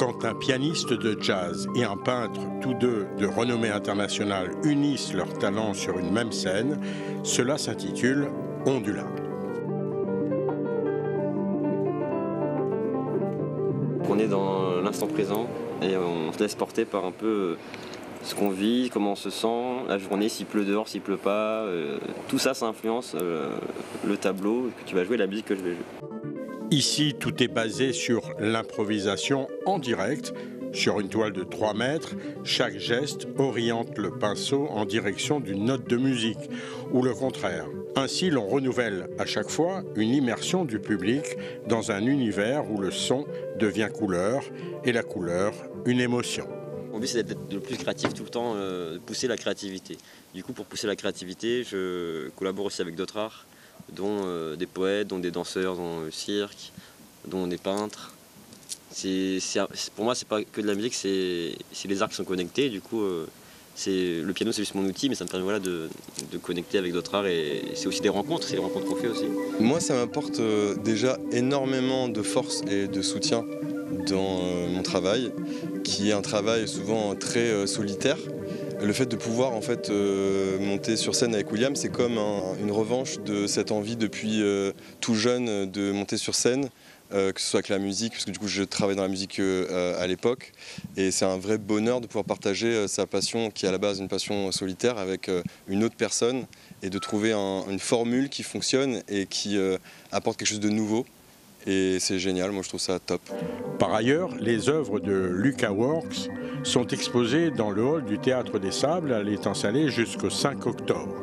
Quand un pianiste de jazz et un peintre, tous deux de renommée internationale, unissent leurs talents sur une même scène, cela s'intitule Ondula. On est dans l'instant présent et on se laisse porter par un peu ce qu'on vit, comment on se sent, la journée, s'il pleut dehors, s'il pleut pas. Tout ça, ça influence le tableau que tu vas jouer, la musique que je vais jouer. Ici, tout est basé sur l'improvisation en direct. Sur une toile de 3 mètres, chaque geste oriente le pinceau en direction d'une note de musique, ou le contraire. Ainsi, l'on renouvelle à chaque fois une immersion du public dans un univers où le son devient couleur et la couleur une émotion. Mon but, c'est d'être le plus créatif tout le temps, de pousser la créativité. Du coup, pour pousser la créativité, je collabore aussi avec d'autres arts, dont des poètes, dont des danseurs, dont le cirque, dont des peintres. Pour moi, c'est pas que de la musique, c'est les arts qui sont connectés. Du coup, le piano, c'est juste mon outil, mais ça me permet de connecter avec d'autres arts. Et c'est aussi des rencontres, c'est des rencontres qu'on fait aussi. Moi, ça m'apporte déjà énormément de force et de soutien dans mon travail, qui est un travail souvent très solitaire. Le fait de pouvoir en fait monter sur scène avec William, c'est comme une revanche de cette envie depuis tout jeune de monter sur scène, que ce soit avec la musique, parce que du coup je travaille dans la musique à l'époque, et c'est un vrai bonheur de pouvoir partager sa passion, qui est à la base une passion solitaire, avec une autre personne, et de trouver une formule qui fonctionne et qui apporte quelque chose de nouveau. Et c'est génial, moi je trouve ça top. Par ailleurs, les œuvres de Luca Works sont exposées dans le hall du Théâtre des Sables. Elle est installée jusqu'au 5 octobre.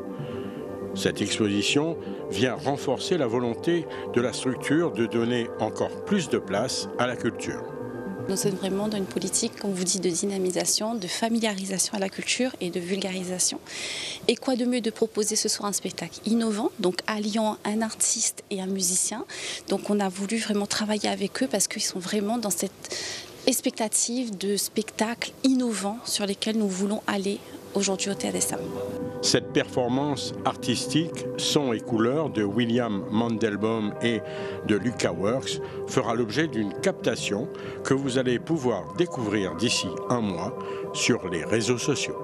Cette exposition vient renforcer la volonté de la structure de donner encore plus de place à la culture. Nous sommes vraiment dans une politique, comme vous dites, de dynamisation, de familiarisation à la culture et de vulgarisation. Et quoi de mieux de proposer ce soir un spectacle innovant, donc alliant un artiste et un musicien. Donc on a voulu vraiment travailler avec eux parce qu'ils sont vraiment dans cette expectative de spectacles innovants sur lesquels nous voulons aller aujourd'hui au Théâtre des Sables. Cette performance artistique, son et couleur de William Mandelbaum et de Luca Works fera l'objet d'une captation que vous allez pouvoir découvrir d'ici un mois sur les réseaux sociaux.